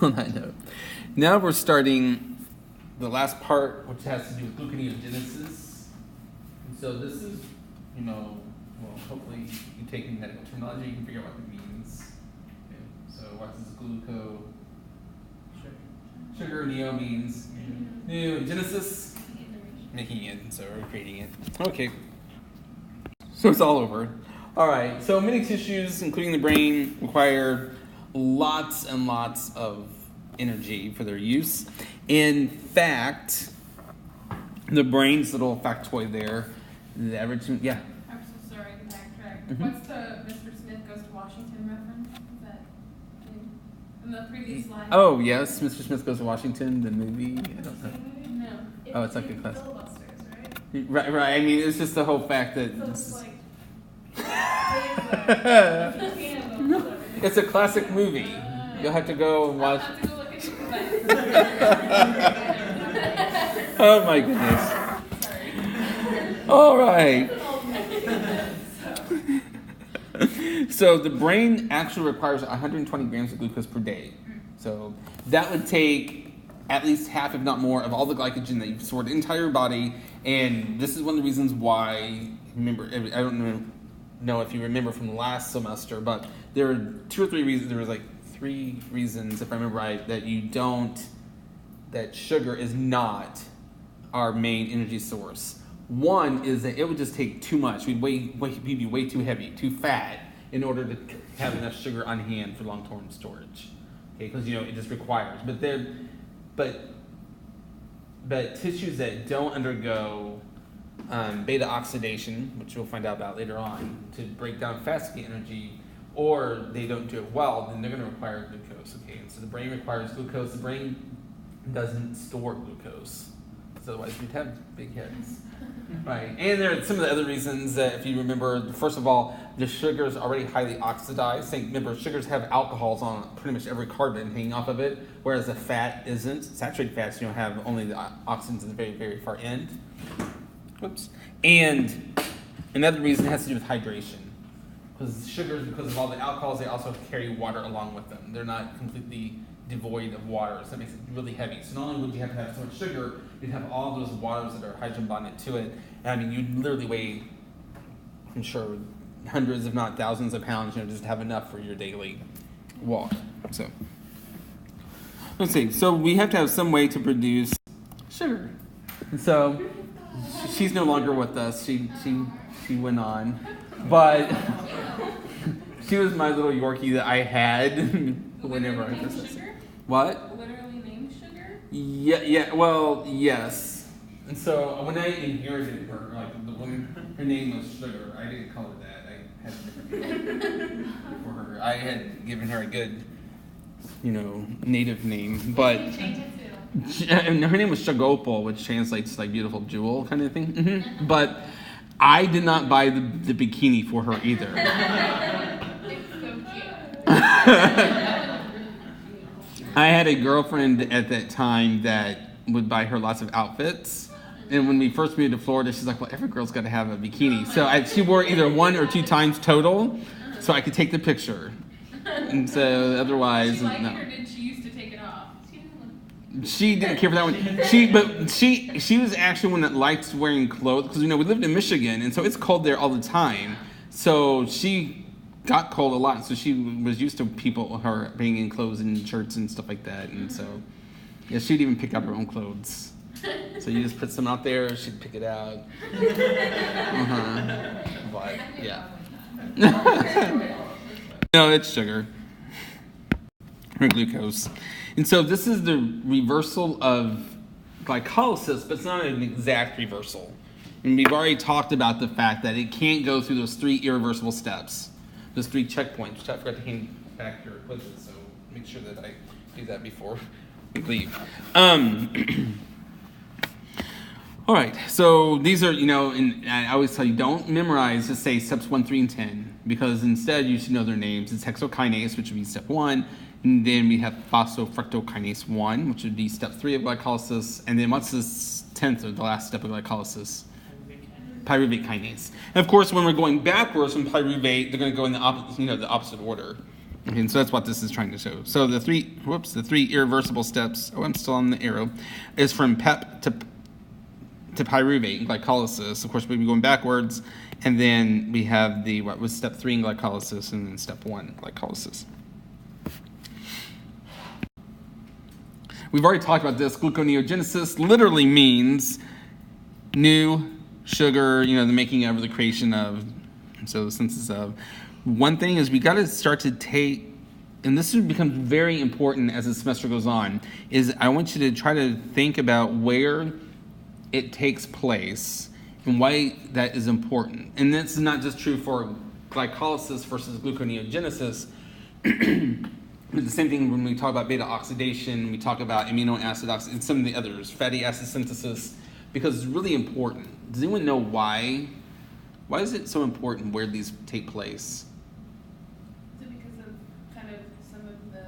on that note. Now we're starting the last part, which has to do with gluconeogenesis. And so this is, hopefully you take in medical terminology, you can figure out what it means. Okay. So what does sugar neo means? Neogenesis, making it, so we're creating it. Okay. So it's all over. All right, so many tissues, including the brain, require lots and lots of energy for their use. In fact, the brain's little factoid there, the average, yeah. I'm so sorry to backtrack. Mm-hmm. What's the Mr. Smith Goes to Washington reference? Is that in the previous slide? Oh, yes, Mr. Smith Goes to Washington, the movie. I don't know. No. Oh, it's like a classic. Filibusters, right? Right, I mean, it's just the whole fact that... So it's like... It's a classic movie. You'll have to go and watch. I'll have to go look at it. Oh my goodness. Sorry. All right. So the brain actually requires 120 grams of glucose per day. So that would take at least half, if not more, of all the glycogen that you've stored into your body. And this is one of the reasons why, remember, I don't know if you remember from last semester, but there were 2 or 3 reasons. There was like 3 reasons, if I remember right, that sugar is not our main energy source. One is that it would just take too much. We'd be way too heavy, too fat, in order to have enough sugar on hand for long-term storage. Okay, because it just requires. But tissues that don't undergo beta oxidation, which we'll find out about later on, to break down fats to get energy, or they don't do it well, then they're going to require glucose. Okay, and so the brain requires glucose. The brain doesn't store glucose, because otherwise we'd have big heads. Right, and there are some of the other reasons that, if you remember, first of all, the sugar is already highly oxidized. Remember, sugars have alcohols on pretty much every carbon hanging off of it, whereas the fat isn't. Saturated fats, have only the oxidants at the very, very far end. Whoops. And another reason has to do with hydration. Because sugars, because of all the alcohols, they also carry water along with them. They're not completely devoid of water, so that makes it really heavy. So not only would you have to have so much sugar, you'd have all those waters that are hydrogen bonded to it. And I mean, you'd literally weigh, I'm sure, hundreds, if not thousands of pounds, just to have enough for your daily walk. So, let's see. So we have to have some way to produce sugar. And so, she's no longer with us. She went on. But she was my little Yorkie that I had whenever I first saw her. What? Literally named Sugar? Yeah, well, yes. And so when I inherited her, when her name was Sugar, I didn't call her that. I had a different name for her. I had given her a good, native name, but her name was Shagopal, which translates like beautiful jewel kind of thing. Mm-hmm. But I did not buy the bikini for her either. It's so cute. I had a girlfriend at that time that would buy her lots of outfits. And when we first moved to Florida, she's like, well, every girl's got to have a bikini. So she wore it either 1 or 2 times total, so I could take the picture. And so otherwise, did she like no. it, or did she used to take it off? She didn't care for that one. She was actually one that liked wearing clothes, because we lived in Michigan, and so it's cold there all the time. So she got cold a lot, so she was used to her being in clothes and shirts and stuff like that, and so yeah, she'd even pick up her own clothes. So you just put some out there, she'd pick it out. But yeah. No, it's sugar or glucose. And so this is the reversal of glycolysis, but it's not an exact reversal. And we've already talked about the fact that it can't go through those 3 irreversible steps, those 3 checkpoints, which I forgot to hand back your equipment, so make sure that I do that before we leave. All right, so these are, and I always tell you, don't memorize, just say steps 1, 3, and 10, because instead you should know their names. It's hexokinase, which would be step 1, and then we have phosphofructokinase 1, which would be step 3 of glycolysis, and then what's this 10th or the last step of glycolysis? Pyruvate kinase. And of course, when we're going backwards from pyruvate, they're going to go in the opposite order. Okay, and so that's what this is trying to show. So the three irreversible steps, I'm still on the arrow, is from PEP to pyruvate in glycolysis. Of course, we'll be going backwards, and then we have what was step 3 in glycolysis, and then step 1 glycolysis. We've already talked about this. Gluconeogenesis literally means new sugar, the making of, the creation of, so the synthesis of. One thing is we got to start to take, and this becomes very important as the semester goes on, is I want you to try to think about where it takes place and why that is important. And this is not just true for glycolysis versus gluconeogenesis. It's the same thing when we talk about beta oxidation, we talk about amino acid oxidation, and some of the others, fatty acid synthesis, because it's really important. Does anyone know why? Why is it so important where these take place? Is it because of kind of some of the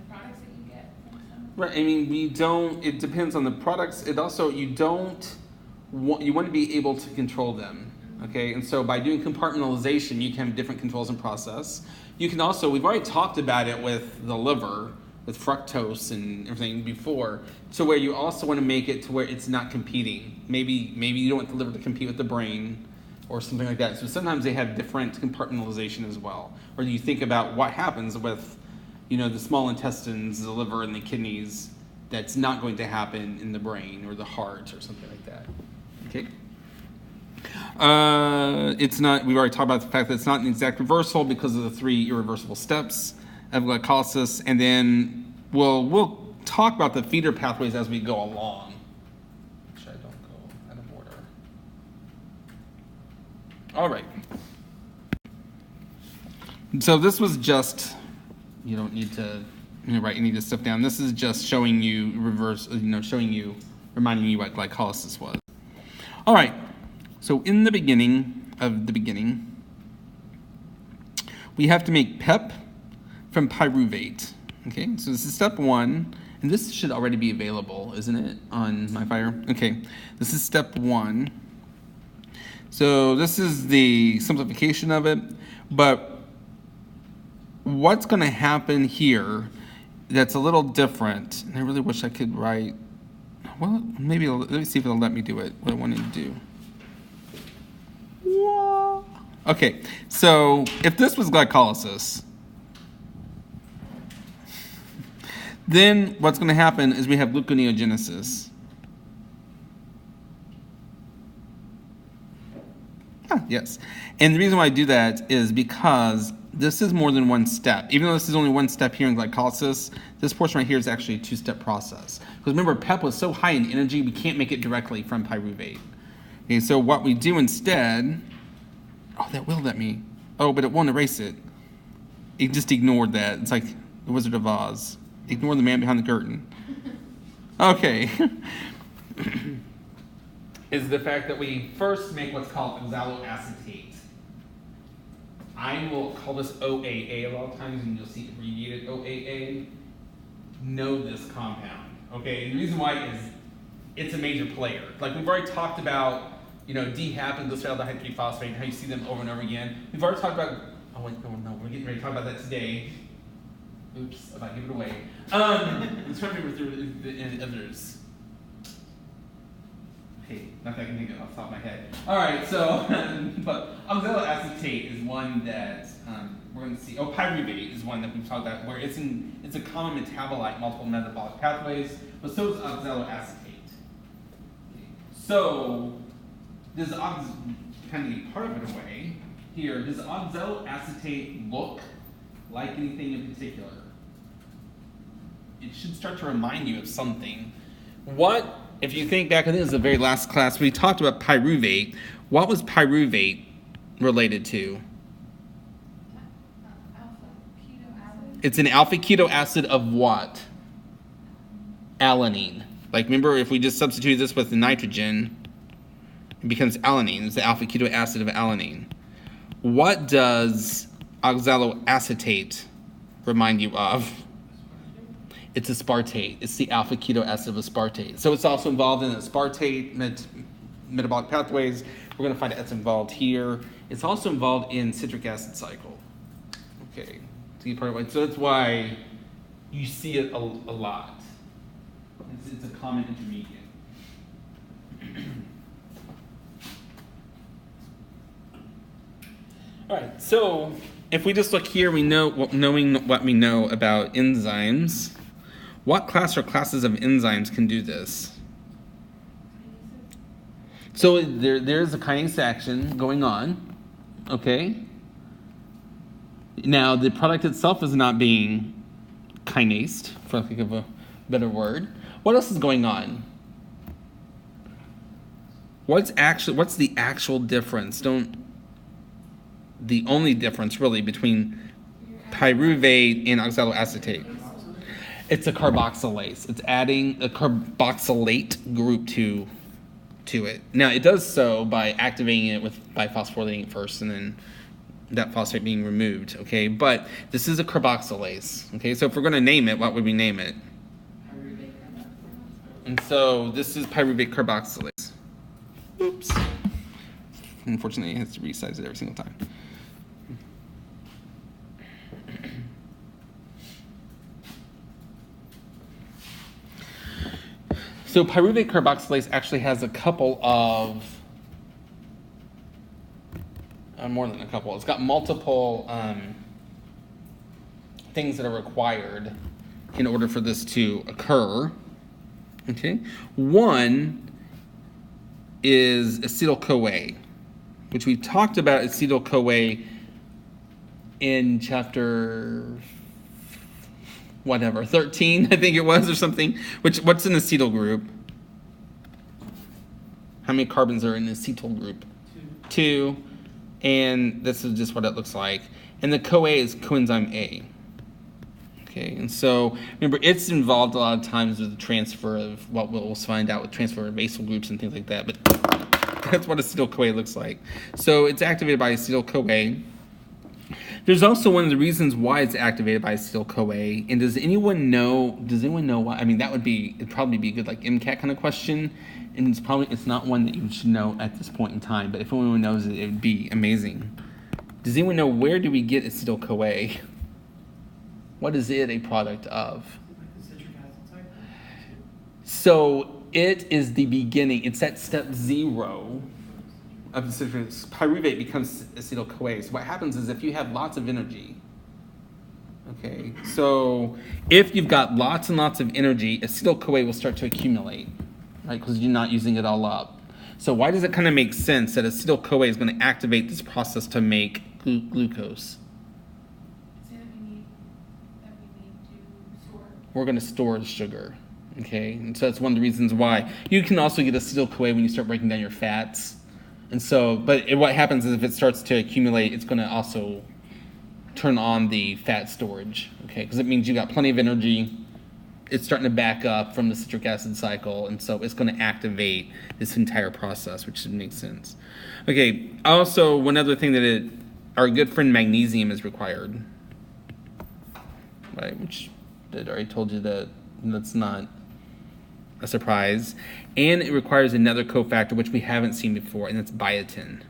products that you get from some? Right. I mean, it depends on the products. It also, you want to be able to control them. Okay. And so by doing compartmentalization, you can have different controls in process. You can also, we've already talked about it with the liver, with fructose and everything before, to where you also want to make it to where it's not competing. Maybe you don't want the liver to compete with the brain or something like that. So sometimes they have different compartmentalization as well. Or you think about what happens with, the small intestines, the liver, and the kidneys. That's not going to happen in the brain or the heart or something like that. Okay. It's not. We've already talked about the fact that it's not an exact reversal because of the 3 irreversible steps of glycolysis, and then we'll talk about the feeder pathways as we go along. Make sure I don't go out of order. All right. So this was just. You don't need to write any of this stuff down. This is just showing you reminding you what glycolysis was. All right. So in the beginning of the beginning, we have to make PEP from pyruvate. Okay, so this is step 1, and this should already be available, isn't it, on MyFire? Okay, this is step 1. So this is the simplification of it, but what's going to happen here that's a little different, and I really wish I could write, well, maybe, let me see if it'll let me do it, what I wanted to do. Okay, so if this was glycolysis, then what's going to happen is we have gluconeogenesis. Yes. And the reason why I do that is because this is more than one step. Even though this is only one step here in glycolysis, this portion right here is actually a 2-step process. Because remember, PEP was so high in energy, we can't make it directly from pyruvate. Okay, so what we do instead, that will let me. But it won't erase it. It just ignored that. It's like the Wizard of Oz. Ignore the man behind the curtain. Okay. Is the fact that we first make what's called oxaloacetate. I will call this OAA a lot of times, and you'll see it abbreviated OAA. Know this compound. Okay, and the reason why is it's a major player. Like we've already talked about, DHAP and glyceraldehyde 3-phosphate, and how you see them over and over again. We've already talked about, we're getting ready to talk about that today. Oops, I might give it away. Let's try to remember through the others. Hey, not that I can think of off the top of my head. All right, so, but oxaloacetate is one that we're going to see. Pyruvate is one that we've talked about, where it's a common metabolite in multiple metabolic pathways, but so is oxaloacetate. So, does kind of get part of it away here? Does oxaloacetate look like anything in particular? It should start to remind you of something. What, if you think back, I think it was the very last class, we talked about pyruvate. What was pyruvate related to? Alpha-keto acid. It's an alpha-keto acid of what? Alanine. Like, remember, if we just substitute this with the nitrogen, it becomes alanine. It's the alpha-keto acid of alanine. What does oxaloacetate remind you of? It's aspartate. It's the alpha-keto acid of aspartate. So it's also involved in aspartate metabolic pathways. We're going to find out it's involved here. It's also involved in citric acid cycle. Okay, to get part of it. So that's why you see it a lot. It's a common intermediate. All right, so if we just look here, we know, knowing what we know about enzymes, what class or classes of enzymes can do this? So there's a kinase action going on, okay? Now, the product itself is not being kinased, for lack of a better word. What else is going on? What's the actual difference? The only difference really between pyruvate and oxaloacetate. It's a carboxylase. It's adding a carboxylate group to it. Now it does so by activating it by phosphorylating it first, and then that phosphate being removed. Okay, but this is a carboxylase. Okay, so if we're going to name it, what would we name it? And so this is pyruvate carboxylase. Oops. Unfortunately, it has to resize it every single time. So pyruvate carboxylase actually has a couple of, more than a couple. It's got multiple things that are required in order for this to occur. Okay, one is acetyl-CoA, which we talked about acetyl-CoA in chapter 13, I think it was, or something. What's an acetyl group? How many carbons are in the acetyl group? Two. And this is just what it looks like. And the CoA is coenzyme A. Okay, and so remember, it's involved a lot of times with the transfer of what we'll find out with transfer of acyl groups and things like that. But that's what acetyl-CoA looks like. So it's activated by acetyl-CoA. There's also one of the reasons why it's activated by acetyl-CoA. And does anyone know why? I mean, it'd probably be a good like MCAT kind of question. And it's not one that you should know at this point in time. But if anyone knows it, it would be amazing. Does anyone know, where do we get acetyl-CoA? What is it a product of? So it is the beginning. It's at step 0 of the citric. Pyruvate becomes acetyl-CoA. So what happens is if you have lots of energy, okay, so if you've got lots and lots of energy, acetyl-CoA will start to accumulate, right, because you're not using it all up. So why does it kind of make sense that acetyl-CoA is going to activate this process to make glucose? We're going to store the sugar, okay? And so that's one of the reasons why. You can also get acetyl-CoA when you start breaking down your fats. And so, what happens is if it starts to accumulate, it's going to also turn on the fat storage, okay? Because it means you got plenty of energy. It's starting to back up from the citric acid cycle, and so it's going to activate this entire process, which makes sense. Okay, also, one other thing that our good friend magnesium is required, right, which I already told you that's not a surprise. And it requires another cofactor, which we haven't seen before, and that's biotin.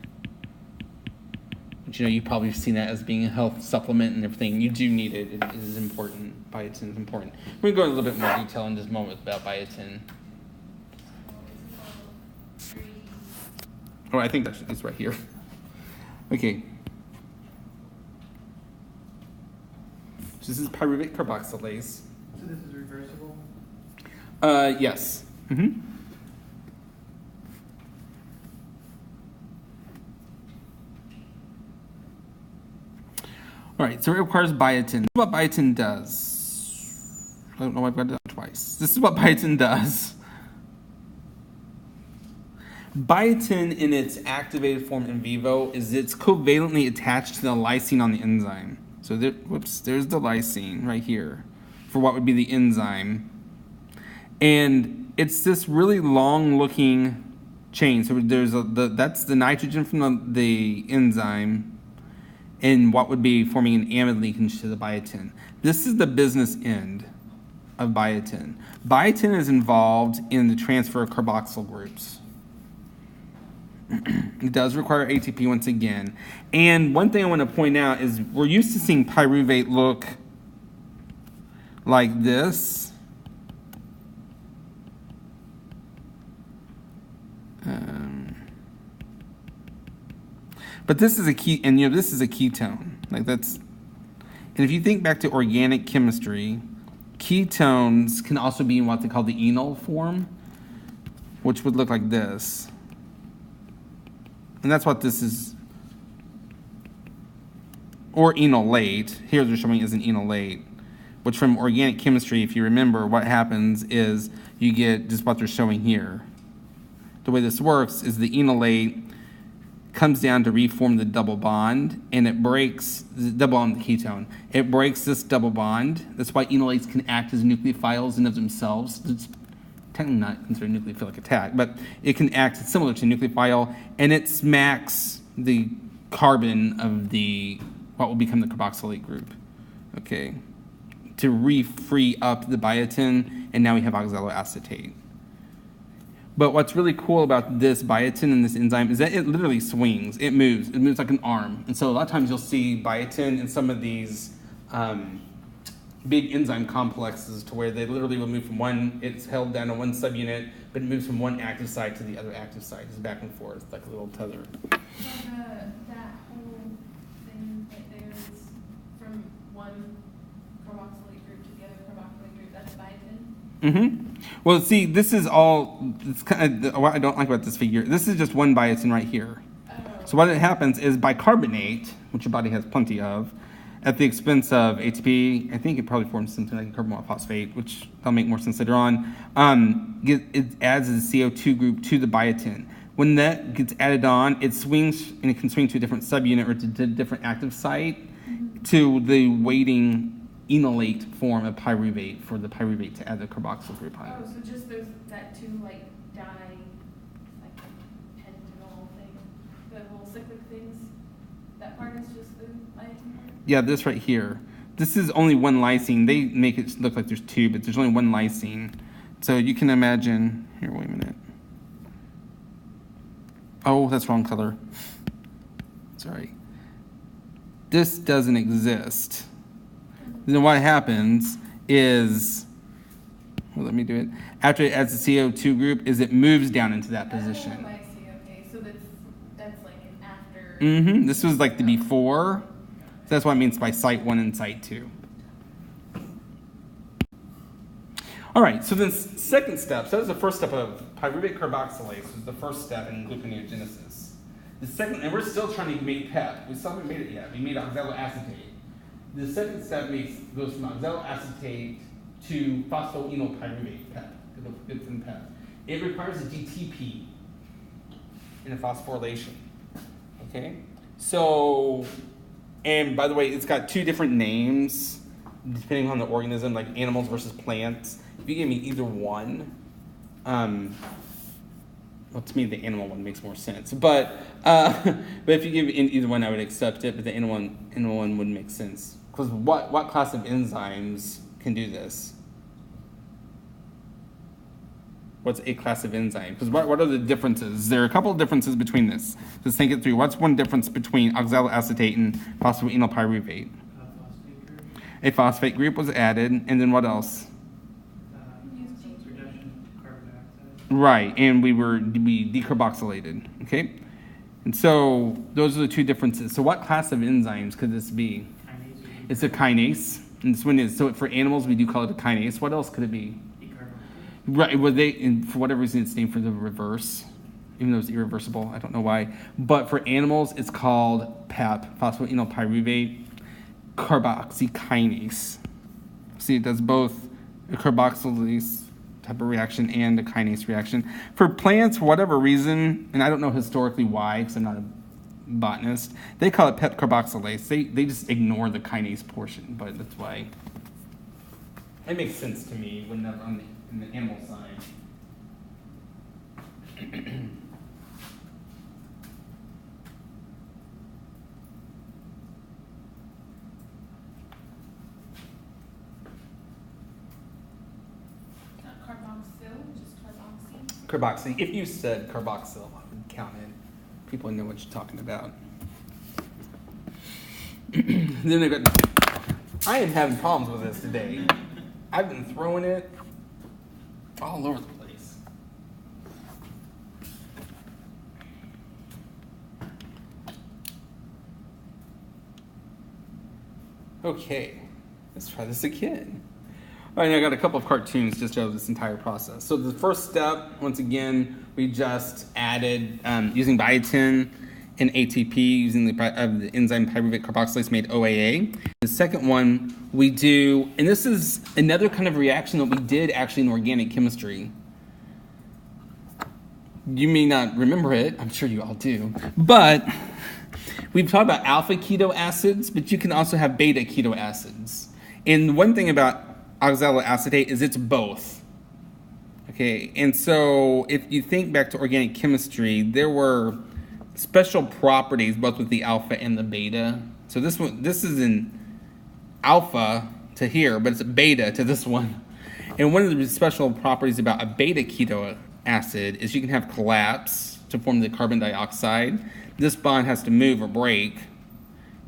But you've probably seen that as being a health supplement and everything. You do need it. It is important. Biotin is important. We're going to go into a little bit more detail in just a moment about biotin. Oh, I think it's right here. Okay. So this is pyruvate carboxylase. So this is reversible? Yes. Mm-hmm. All right, so it requires biotin. This is what biotin does. I don't know why I've got it twice. This is what biotin does. Biotin, in its activated form in vivo, it's covalently attached to the lysine on the enzyme. So there's the lysine right here for what would be the enzyme. And it's this really long-looking chain. So that's the nitrogen from the enzyme and what would be forming an amide linkage to the biotin. This is the business end of biotin. Biotin is involved in the transfer of carboxyl groups. It does require ATP once again. And one thing I want to point out is we're used to seeing pyruvate look like this. But this is a key, and this is a ketone. Like that's, and if you think back to organic chemistry, ketones can also be in what they call the enol form, which would look like this. And that's what this is, or enolate. Here they're showing as an enolate, which from organic chemistry, if you remember, what happens is you get just what they're showing here. The way this works is the enolate comes down to reform the double bond, and it breaks the double bond of the ketone. It breaks this double bond. That's why enolates can act as nucleophiles in of themselves. It's technically not considered a nucleophilic attack, but it can act similar to a nucleophile, and it smacks the carbon of the what will become the carboxylate group. Okay, to free up the biotin, and now we have oxaloacetate. But what's really cool about this biotin and this enzyme is that it literally swings. It moves. It moves like an arm. And so a lot of times you'll see biotin in some of these big enzyme complexes to where they literally will move from one, it's held down to one subunit, but it moves from one active site to the other active site, just back and forth, like a little tether. So that whole thing right there is from one carboxylate group to the other carboxylate group, that's biotin? Mm-hmm. Well, see, this is all, it's kind of what I don't like about this figure. This is just one biotin right here. Oh. So what happens is bicarbonate, which your body has plenty of, at the expense of ATP, I think it probably forms something like carbonyl phosphate, which that'll make more sense later on, it adds a CO2 group to the biotin. When that gets added on, it swings, and it can swing to a different subunit or to a different active site to the waiting enolate form of pyruvate for the pyruvate to add the carboxyl group on it. Oh, so just those, that two like like pentanol thing, the little cyclic things, that part is just the biotin part? Yeah, this right here. This is only one lysine. They make it look like there's two, but there's only one lysine. So you can imagine, here, wait a minute. Oh, that's wrong color. Sorry. This doesn't exist. Then what happens is, well, let me do it. After it adds the CO2 group, is it moves down into that position. Oh, I see. Okay, so that's like an after. Mm-hmm. This was like the before. So that's what it means by site 1 and site 2. All right, so then second step. So that was the first step of pyruvate carboxylase, was the first step in gluconeogenesis. The second, and we're still trying to make PEP. We still haven't made it yet. We made oxaloacetate. The second step goes from oxaloacetate to phosphoenolpyruvate, PEP, good from PEP. It requires a DTP in a phosphorylation. Okay? So, and by the way, it's got two different names depending on the organism, like animals versus plants. If you give me either one, well, to me, the animal one makes more sense. But if you give me either one, I would accept it, but the animal one wouldn't make sense. Because what class of enzymes can do this? What's a class of enzyme? Because what are the differences? There are a couple of differences between this. Let's think it through. What's one difference between oxaloacetate and phosphoenolpyruvate? A phosphate group was added, and then what else? Reduction of carbon dioxide. Right, and we decarboxylated. Okay, and so those are the two differences. So what class of enzymes could this be? It's a kinase, and this one is, so for animals we do call it a kinase. What else could it be? Right, well and for whatever reason it's named for the reverse, even though it's irreversible, I don't know why. But for animals it's called PEP, phosphoenolpyruvate carboxykinase. See, it does both a carboxylase type of reaction and a kinase reaction. For plants, for whatever reason, and I don't know historically why, because I'm not a botanist, they call it PEP carboxylase. They just ignore the kinase portion, but that's why. It makes sense to me when they're on the animal side. Not carboxyl, just carboxy. Carboxy. If you said carboxyl, I would count it. people know what you're talking about. Then I am having problems with this today. I've been throwing it all over the place. Okay, let's try this again. All right, now I got a couple of cartoons just to show this entire process. So the first step, once again, we just added, using biotin and ATP, using the enzyme pyruvate carboxylase made OAA. The second one we do, and this is another kind of reaction that we did actually in organic chemistry. You may not remember it, I'm sure you all do, but we've talked about alpha keto acids, but you can also have beta keto acids. And one thing about oxaloacetate is it's both. Okay, and so if you think back to organic chemistry, there were special properties both with the alpha and the beta. So this is an alpha to here, but it's a beta to this one. And one of the special properties about a beta keto acid is you can have collapse to form the carbon dioxide. This bond has to move or break.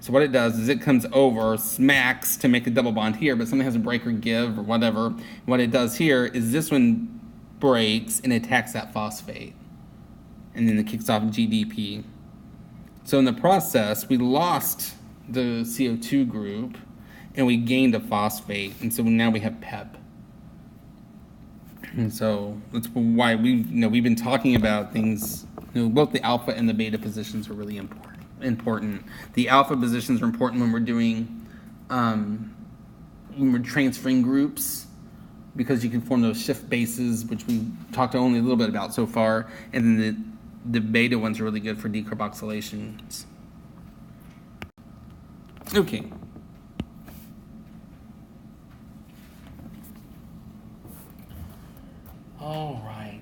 So what it does is it comes over, smacks to make a double bond here, but something has to break or give or whatever. What it does here is this one breaks and attacks that phosphate. And then it kicks off GDP. So in the process, we lost the CO2 group and we gained a phosphate. And so now we have PEP. And so that's why we've been talking about things, both the alpha and the beta positions are really important. The alpha positions are important when we're doing, when we're transferring groups, because you can form those shift bases, which we talked only a little bit about so far. And then the beta ones are really good for decarboxylations. Okay. All right.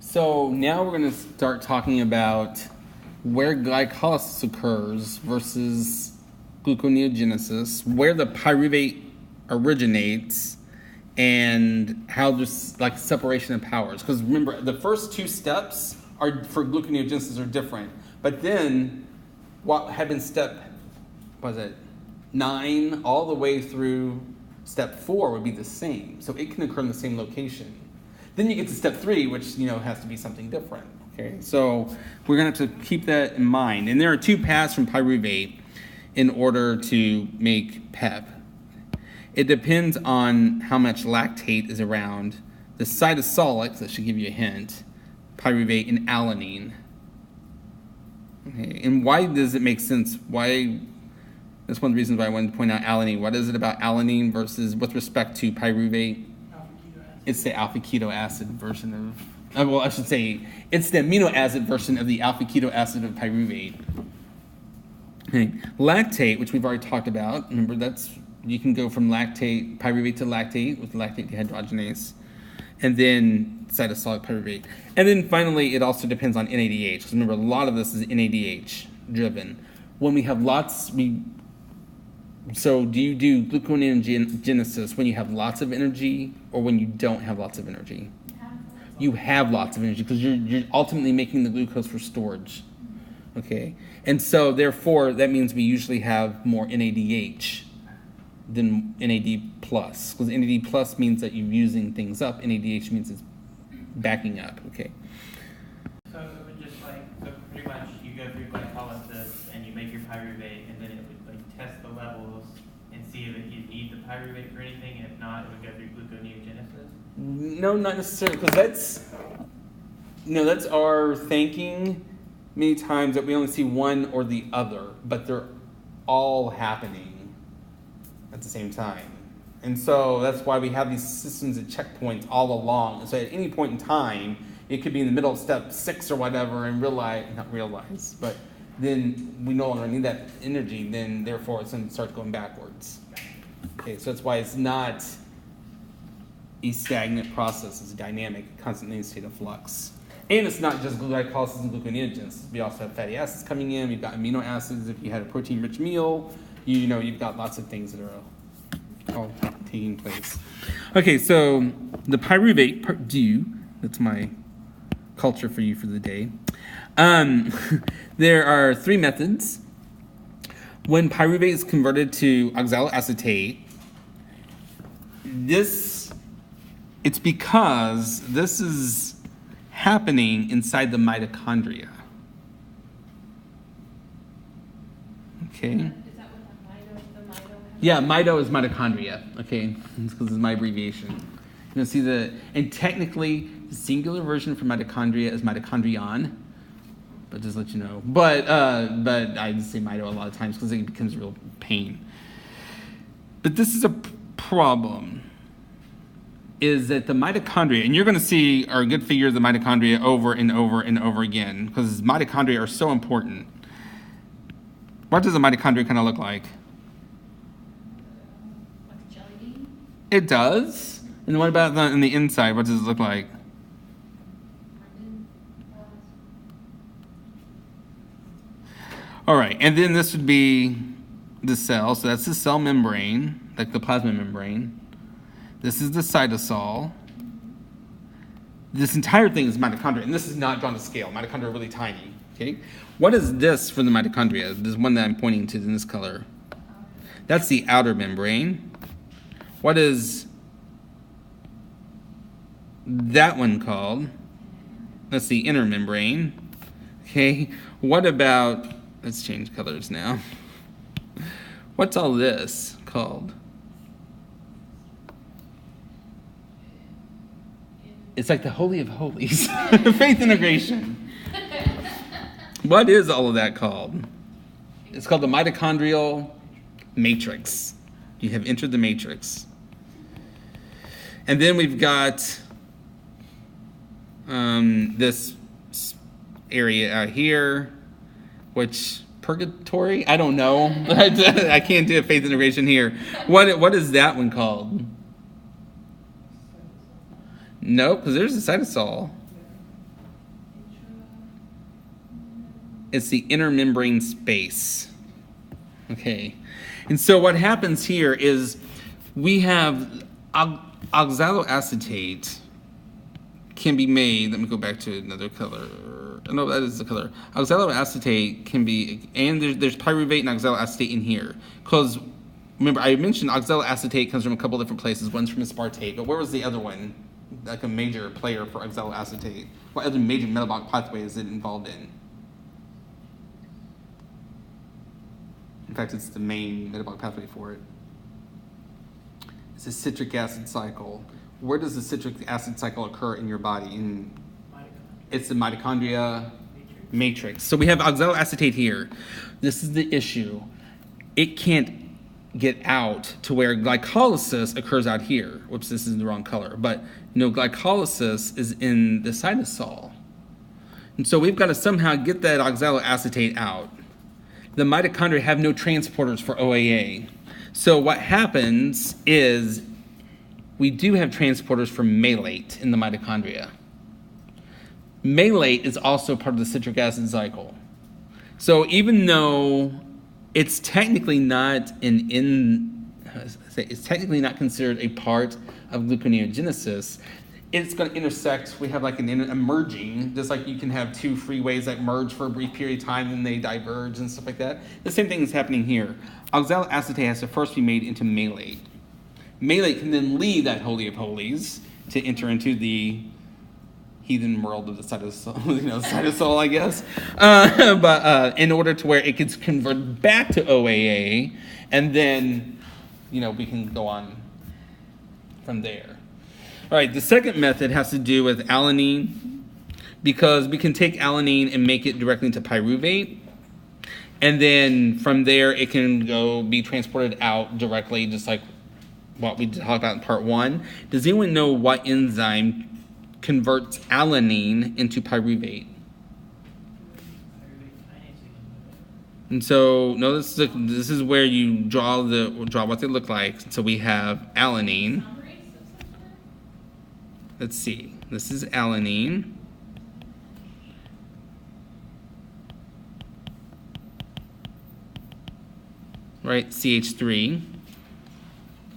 So now we're going to start talking about where glycolysis occurs versus gluconeogenesis, where the pyruvate originates, and how there's like separation of powers. Because remember, the first two steps are for gluconeogenesis are different. But then what had been step, 9 all the way through step 4 would be the same. So it can occur in the same location. Then you get to step 3, which has to be something different. Okay, so we're going to have to keep that in mind. And there are 2 paths from pyruvate in order to make PEP. It depends on how much lactate is around. The cytosolics, that should give you a hint, pyruvate and alanine. Okay, and why does it make sense? Why? That's one of the reasons why I wanted to point out alanine. What is it about alanine versus with respect to pyruvate? It's the alpha keto acid version of, well, I should say, it's the amino acid version of the alpha keto acid of pyruvate. Okay. Lactate, which we've already talked about, remember you can go from pyruvate to lactate with lactate dehydrogenase, and then cytosolic pyruvate. And then finally, it also depends on NADH. Because remember, a lot of this is NADH driven. When we have lots, so do you do gluconeogenesis when you have lots of energy or when you don't have lots of energy? You have lots of energy because you're ultimately making the glucose for storage. Okay, and so therefore that means we usually have more NADH than NAD plus, because NAD plus means that you're using things up. NADH means it's backing up. Okay. So it would just so pretty much you go through glycolysis and you make your pyruvate, and then it would test the levels and see if you need the pyruvate for anything, and if not, it would go through gluconeogenesis. No, not necessarily, because that's our thinking. Many times that we only see one or the other, but they're all happening at the same time. And so that's why we have these systems at checkpoints all along. And so at any point in time, it could be in the middle of step 6 or whatever and not realize, but then we no longer need that energy, then therefore it's going to start going backwards. Okay, so that's why it's not a stagnant process, it's a dynamic, constantly in a state of flux. And it's not just glycolysis and gluconeogenesis. We also have fatty acids coming in. We've got amino acids. If you had a protein-rich meal, you've got lots of things that are all taking place. Okay, so the pyruvate, part 2, That's my culture for you for the day. There are 3 methods. When pyruvate is converted to oxaloacetate, it's because this is happening inside the mitochondria. Okay. Is that what the mito has? Yeah, mito is mitochondria. Okay, it's because it's my abbreviation. You'll see and technically, the singular version for mitochondria is mitochondrion. But just let you know. But I just say mito a lot of times because it becomes a real pain. But this is a problem. Is that the mitochondria, and you're going to see our good figure of the mitochondria over and over and over again, because mitochondria are so important. What does a mitochondria kind of look like? Like a jelly bean? It does. And what about on the inside? What does it look like? All right, and then this would be the cell. So that's the cell membrane, like the plasma membrane. This is the cytosol. This entire thing is mitochondria, and this is not drawn to scale. Mitochondria are really tiny. Okay, what is this for the mitochondria? This one that I'm pointing to in this color. That's the outer membrane. What is that one called? That's the inner membrane. Okay, what about, let's change colors now. What's all this called? It's like the Holy of Holies. Faith integration. What is all of that called? It's called the mitochondrial matrix. You have entered the matrix. And then we've got this area out here, which purgatory? I don't know. I can't do a faith integration here. What is that one called? Nope, because there's a cytosol. It's the inner membrane space. Okay. And so what happens here is we have oxaloacetate can be made. Let me go back to another color. No, that is the color. Oxaloacetate can be, and there's pyruvate and oxaloacetate in here. Because remember, I mentioned oxaloacetate comes from a couple different places. One's from aspartate, but where was the other one? Like a major player for oxaloacetate. What other major metabolic pathway is it involved in? In fact, it's the main metabolic pathway for it. It's a citric acid cycle. Where does the citric acid cycle occur in your body? It's the mitochondria matrix. So we have oxaloacetate here. This is the issue. It can't get out to where glycolysis occurs out here. Whoops, this is the wrong color. But glycolysis is in the cytosol. And so we've got to somehow get that oxaloacetate out. The mitochondria have no transporters for OAA. So what happens is we do have transporters for malate in the mitochondria. Malate is also part of the citric acid cycle. So even though it's technically not it's technically not considered a part of gluconeogenesis, it's going to intersect. We have like a merging, just like you can have two freeways that merge for a brief period of time and they diverge and stuff like that. The same thing is happening here. Oxaloacetate has to first be made into malate. Malate can then leave that Holy of Holies to enter into the heathen world of the cytosol, cytosol, I guess. But in order to where it gets converted back to OAA, and then, we can go on from there. All right, the second method has to do with alanine, because we can take alanine and make it directly into pyruvate, and then from there it can go be transported out directly, just like what we talked about in part 1. Does anyone know what enzyme converts alanine into pyruvate? And so, this is where you draw what they look like. So we have alanine. Let's see. This is alanine. Right, CH3.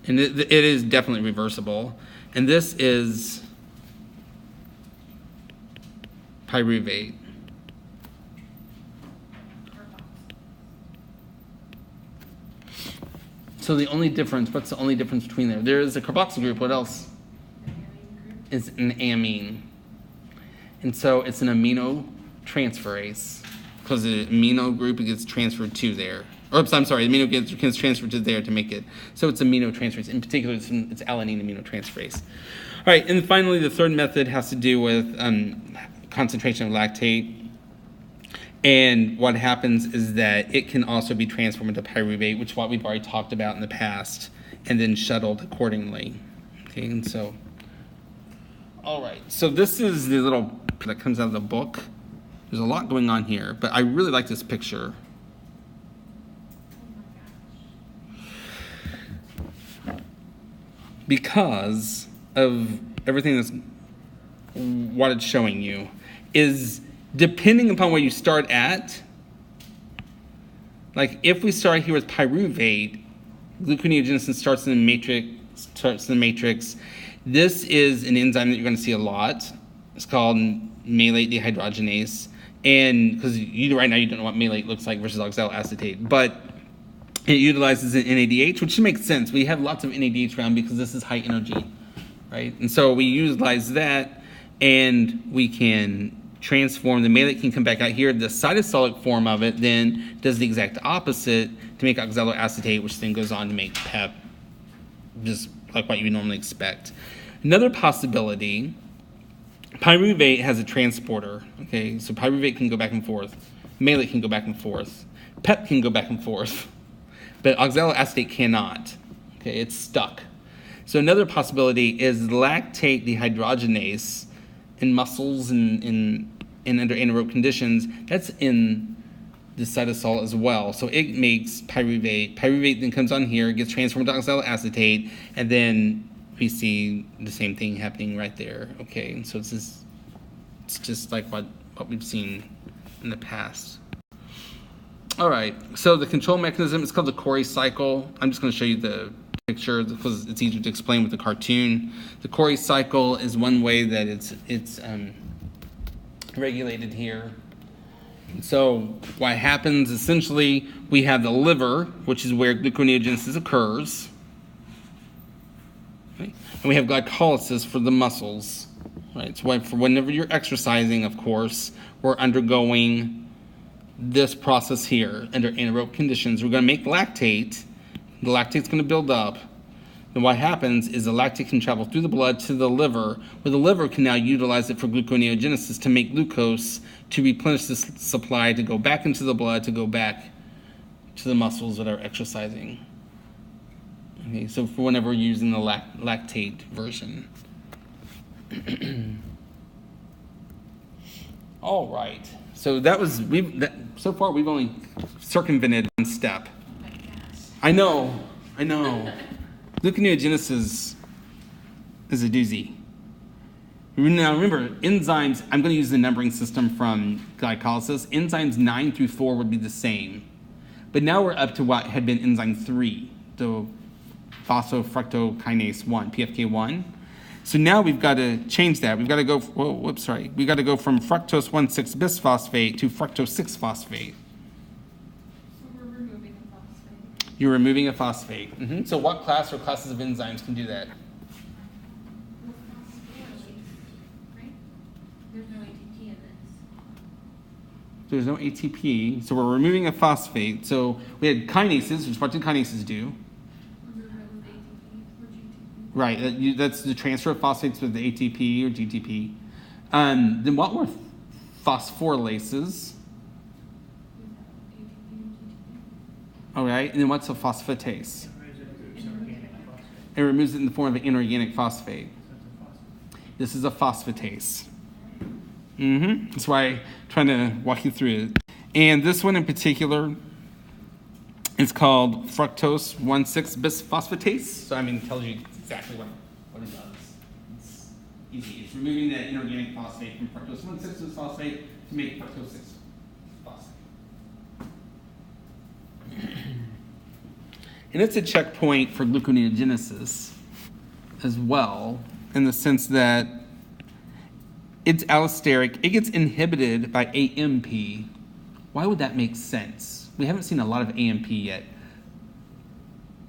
And it is definitely reversible. And this is pyruvate. So the only difference, what's the only difference between there? There is a carboxyl group. What else? It's an amine. And so it's an amino transferase. Because the amino group gets transferred to there. Oops, I'm sorry, the amino gets transferred to there to make it. So it's amino transferase. In particular, it's alanine amino transferase. All right, and finally, the third method has to do with concentration of lactate. And what happens is that it can also be transformed into pyruvate, which is what we've already talked about in the past, and then shuttled accordingly. Okay, and so, all right. So this is the little that comes out of the book. There's a lot going on here, but I really like this picture. Because of everything that's what it's showing you is depending upon where you start at, like if we start here with pyruvate, gluconeogenesis starts in the matrix. This is an enzyme that you're going to see a lot. It's called malate dehydrogenase. And because right now you don't know what malate looks like versus oxaloacetate, but it utilizes an NADH, which makes sense. We have lots of NADH around because this is high energy, right? And so we utilize that, and we can transform. The malate can come back out here. The cytosolic form of it then does the exact opposite to make oxaloacetate, which then goes on to make PEP, just like what you would normally expect. Another possibility, pyruvate has a transporter. Okay, so pyruvate can go back and forth. Malate can go back and forth. PEP can go back and forth. But oxaloacetate cannot. Okay, it's stuck. So another possibility is lactate dehydrogenase in muscles and under anaerobic conditions. That's in the cytosol as well. So it makes pyruvate. Pyruvate then comes on here, gets transformed to oxaloacetate, and then we see the same thing happening right there. Okay, and so it's just like what we've seen in the past. All right, so the control mechanism is called the Cori cycle. I'm just going to show you the picture because it's easier to explain with the cartoon. The Cori cycle is one way that it's regulated here. So what happens, essentially, we have the liver, which is where gluconeogenesis occurs. Okay? And we have glycolysis for the muscles. Right? So for whenever you're exercising, of course, we're undergoing this process here under anaerobic conditions. We're going to make lactate. The lactate's going to build up. And what happens is the lactate can travel through the blood to the liver, where the liver can now utilize it for gluconeogenesis to make glucose to replenish the supply, to go back into the blood, to go back to the muscles that are exercising. Okay, so for whenever we're using the lactate version. All right. So so far we've only circumvented one step. I know. Gluconeogenesis is a doozy. Now remember, enzymes, I'm going to use the numbering system from glycolysis. Enzymes 9 through 4 would be the same. But now we're up to what had been enzyme 3, the phosphofructokinase 1, PFK1. So now we've got to change that. We've got to go, we've got to go from fructose 1,6 bisphosphate to fructose 6-phosphate. So we're removing a phosphate. You're removing a phosphate. Mm-hmm. So what class or classes of enzymes can do that? Right? There's no ATP in this. There's no ATP, so we're removing a phosphate. So we had kinases, which what do kinases do? Right, that's the transfer of phosphates with the ATP or GTP. Then what were phosphorolases? All right, and then what's a phosphatase? It removes it in the form of an inorganic phosphate. This is a phosphatase. That's why I'm trying to walk you through it. And this one in particular, it's called fructose 1,6 bisphosphate. So it tells you exactly what it does. It's easy. It's removing that inorganic phosphate from fructose 1,6 bisphosphate to make fructose 6 phosphate. And it's a checkpoint for gluconeogenesis as well, in the sense that it's allosteric. It gets inhibited by AMP. Why would that make sense? We haven't seen a lot of AMP yet.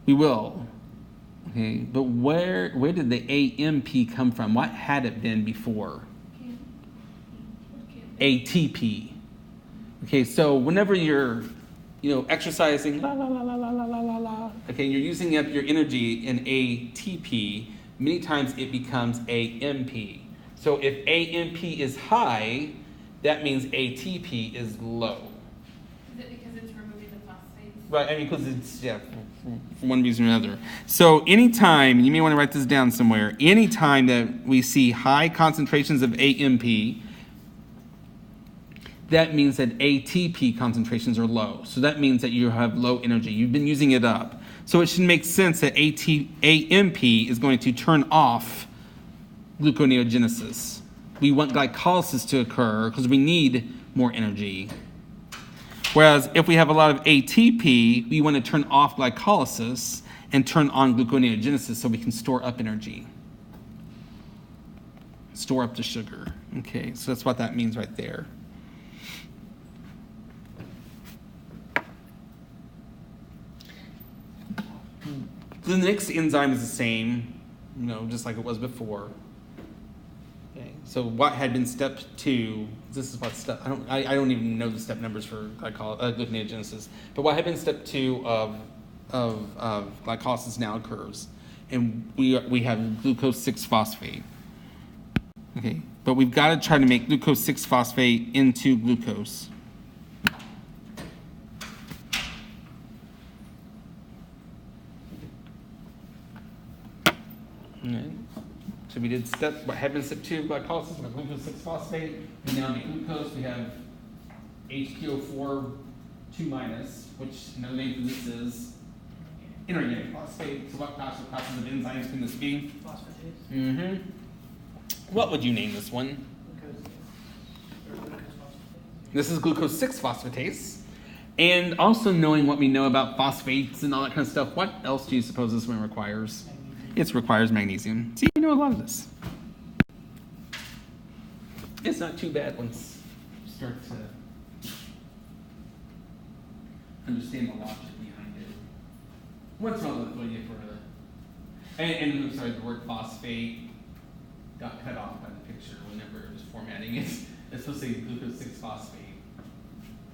We will. Okay, but where did the AMP come from? What had it been before? ATP. Okay, so whenever you're, exercising, okay, you're using up your energy in ATP, many times it becomes AMP. So if AMP is high, that means ATP is low. Is it because it's removing the phosphate? Right, because it's, for one reason or another. So anytime, you may want to write this down somewhere, anytime that we see high concentrations of AMP, that means that ATP concentrations are low. So that means that you have low energy. You've been using it up. So it should make sense that AMP is going to turn off gluconeogenesis. We want glycolysis to occur because we need more energy. Whereas if we have a lot of ATP, we want to turn off glycolysis and turn on gluconeogenesis so we can store up energy. Store up the sugar. Okay, so that's what that means right there. The next enzyme is the same, just like it was before. Okay, so what had been step 2? This is what step. I don't even know the step numbers for gluconeogenesis. But what had been step 2 of glycolysis now occurs, and we have glucose 6-phosphate. Okay, but we've got to try to make glucose 6-phosphate into glucose. Right. So we did what had been step 2 glycolysis, we have glucose 6-phosphate. We now make glucose. We have ch14 2-, which another name for this is inorganic phosphate. So what classes of enzymes can this be? Phosphatase. Mm-hmm. What would you name this one? Glucose This is glucose 6-phosphatase. And also knowing what we know about phosphates and all that kind of stuff, what else do you suppose this one requires? It requires magnesium. See, you know a lot of this. It's not too bad once you start to understand the logic behind it. What's wrong with what you for the... And I'm sorry, the word phosphate got cut off by the picture whenever it was formatting it. It's supposed to say glucose 6-phosphate.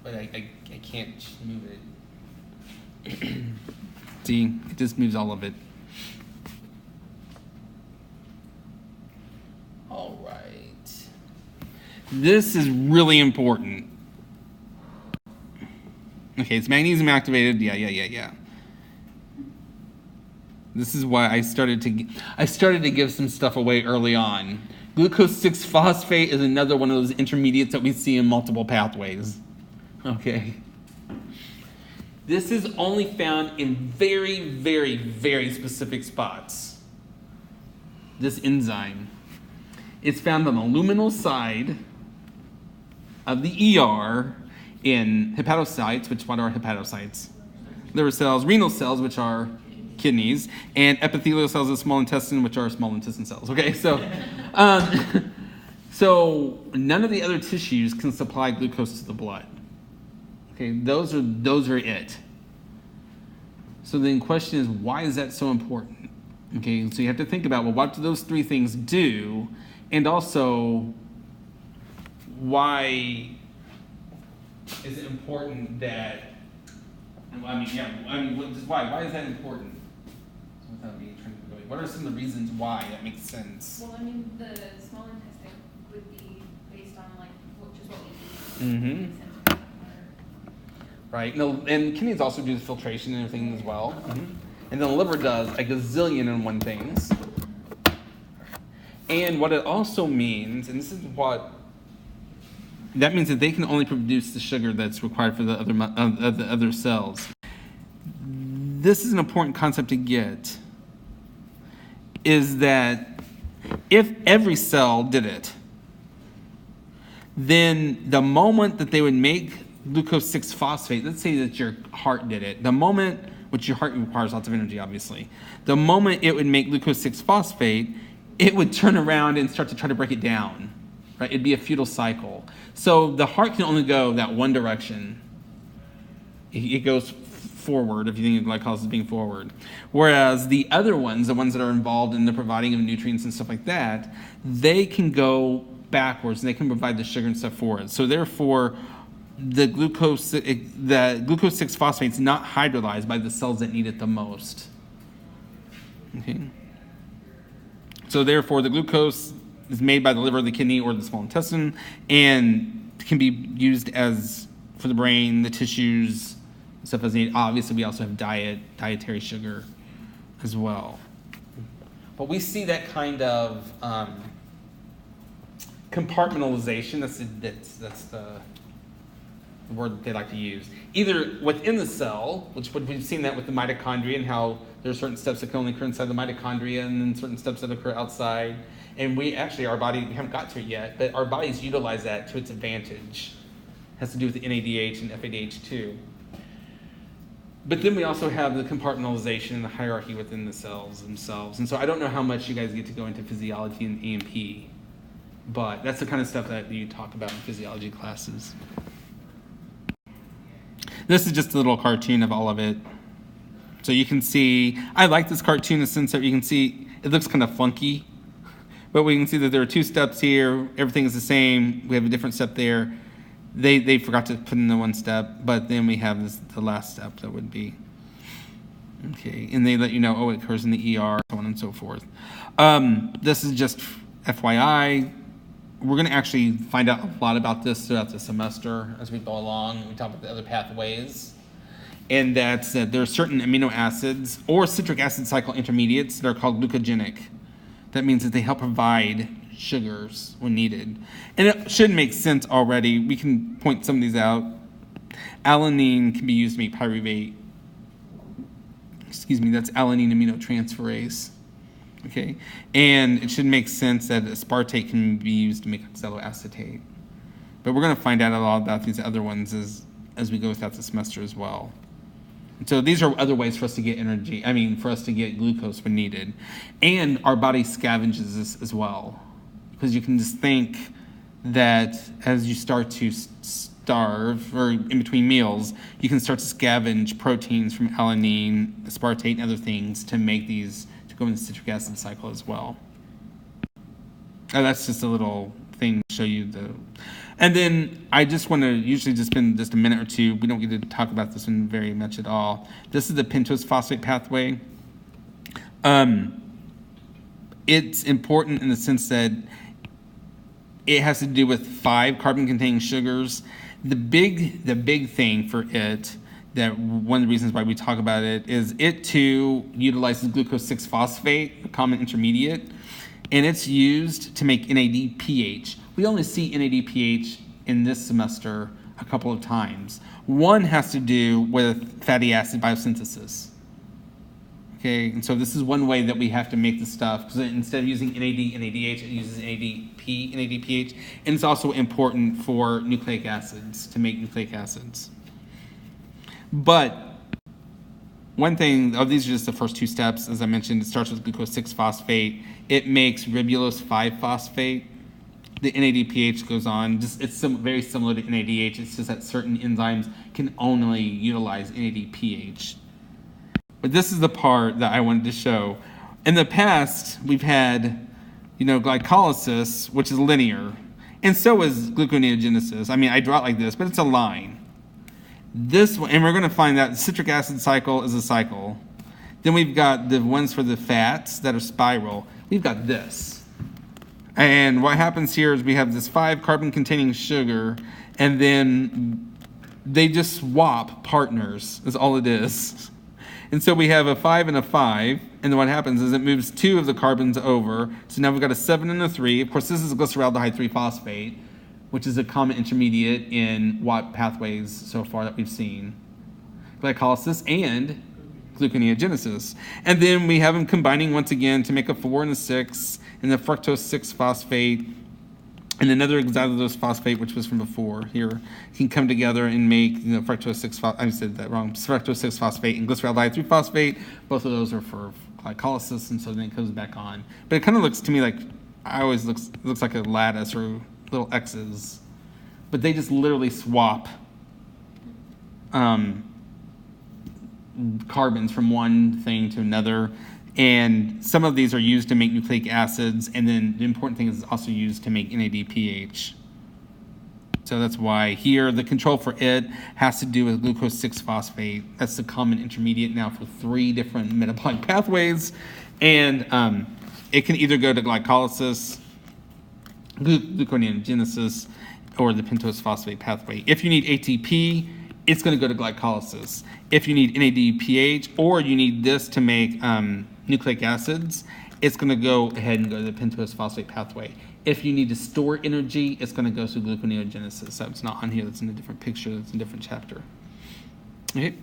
But I can't move it. See, it just moves all of it. All right. This is really important. Okay, it's magnesium activated. Yeah. This is why I started to give some stuff away early on. Glucose 6-phosphate is another one of those intermediates that we see in multiple pathways. Okay. This is only found in very, very, very specific spots. This enzyme. It's found on the luminal side of the ER in hepatocytes, what are hepatocytes? Liver cells, renal cells, which are kidneys, and epithelial cells of the small intestine, which are small intestine cells. Okay, so so none of the other tissues can supply glucose to the blood. Okay, those are it. So the question is, why is that so important? Okay, so you have to think about, well, what do those 3 things do? And also, why is it important that, why is that important? So without me trying to go, what are some of the reasons why that makes sense? Well, the small intestine would be based on just what we eat. Mm-hmm. Right. No, and kidneys also do the filtration and everything as well. Mm-hmm. And then the liver does a gazillion and one things. And what it also means, and this is what, that means that they can only produce the sugar that's required for the other cells. This is an important concept to get, is that if every cell did it, then the moment that they would make glucose 6-phosphate, let's say that your heart did it, the moment, which your heart requires lots of energy obviously, the moment it would make glucose 6-phosphate, it would turn around and start to try to break it down. right? It'd be a futile cycle. So the heart can only go that one direction. It goes forward, if you think of glycolysis being forward. Whereas the other ones, the ones that are involved in the providing of nutrients and stuff like that, they can go backwards and they can provide the sugar and stuff for it. So therefore, the glucose 6 phosphate is not hydrolyzed by the cells that need it the most. Okay. So therefore, the glucose is made by the liver, the kidney, or the small intestine, and can be used as for the brain, the tissues, stuff as needed. Obviously, we also have dietary sugar as well. But we see that kind of compartmentalization. That's the word that they like to use. Either within the cell, which we've seen that with the mitochondria and how there are certain steps that can only occur inside the mitochondria and then certain steps that occur outside. And our body, we haven't got to it yet, but our bodies utilize that to its advantage. It has to do with the NADH and FADH too. But then we also have the compartmentalization and the hierarchy within the cells themselves. And so I don't know how much you guys get to go into physiology and EMP, but that's the kind of stuff that you talk about in physiology classes. This is just a little cartoon of all of it. So you can see, I like this cartoon in the sense that you can see it looks kind of funky, but we can see that there are 2 steps here. Everything is the same. We have a different step there. They forgot to put in the 1 step, but then we have the last step that would be. Okay, and they let you know, it occurs in the ER, so on and so forth. This is just FYI. We're going to actually find out a lot about this throughout the semester as we go along. We talk about the other pathways. And that's that there are certain amino acids or citric acid cycle intermediates that are called glucogenic. That means that they help provide sugars when needed. And it should make sense already. We can point some of these out. Alanine can be used to make pyruvate. That's alanine aminotransferase. Okay, and it should make sense that aspartate can be used to make oxaloacetate. But we're going to find out a lot about these other ones as we go throughout the semester as well. So these are other ways for us to get energy, for us to get glucose when needed. And our body scavenges this as well. Because you can just think that as you start to starve, or in between meals, you can start to scavenge proteins from alanine, aspartate, and other things to make these, to go in the citric acid cycle as well. And that's just a little thing to show you and then I just want to usually just spend just a minute or two. We don't get to talk about this one very much at all. This is the pentose phosphate pathway. It's important in the sense that it has to do with 5 carbon-containing sugars. The big thing for it, that one of the reasons why we talk about it, is it too utilizes glucose 6 phosphate, a common intermediate, and it's used to make NADPH. We only see NADPH in this semester a couple of times. One has to do with fatty acid biosynthesis. Okay, and so this is one way that we have to make the stuff, because instead of using NADH, it uses NADPH, and it's also important for nucleic acids, to make nucleic acids. But one thing, these are just the first 2 steps. As I mentioned, it starts with glucose 6 phosphate. It makes ribulose 5 phosphate. The NADPH goes on. It's very similar to NADH. It's just that certain enzymes can only utilize NADPH. But this is the part that I wanted to show. In the past, we've had, glycolysis, which is linear, and so is gluconeogenesis. I draw it like this, but it's a line. This one, and we're going to find that the citric acid cycle is a cycle. Then we've got the ones for the fats that are spiral. We've got this. And what happens here is we have this 5 carbon-containing sugar, and then they just swap partners, is all it is. And so we have a 5 and a 5, and then what happens is it moves 2 of the carbons over. So now we've got a 7 and a 3. Of course, this is glyceraldehyde 3-phosphate, which is a common intermediate in what pathways so far that we've seen. Glycolysis and gluconeogenesis. And then we have them combining once again to make a 4 and a 6, and the fructose 6-phosphate, and another xylulose phosphate, which was from before here, can come together and make fructose 6-phosphate. I said that wrong. Fructose 6-phosphate and glyceraldehyde 3-phosphate. Both of those are for glycolysis, and so then it goes back on. But it kind of looks to me like looks like a lattice or little X's, but they just literally swap carbons from one thing to another. And some of these are used to make nucleic acids, and then the important thing is it's also used to make NADPH. So that's why here the control for it has to do with glucose 6-phosphate. That's the common intermediate now for 3 different metabolic pathways. And it can either go to glycolysis, gluconeogenesis, or the pentose phosphate pathway. If you need ATP, it's going to go to glycolysis. If you need NADPH, or you need this to make nucleic acids, it's going to go ahead and go to the pentose phosphate pathway. If you need to store energy, it's going to go through gluconeogenesis. So it's not on here. That's in a different picture. That's in a different chapter. Okay.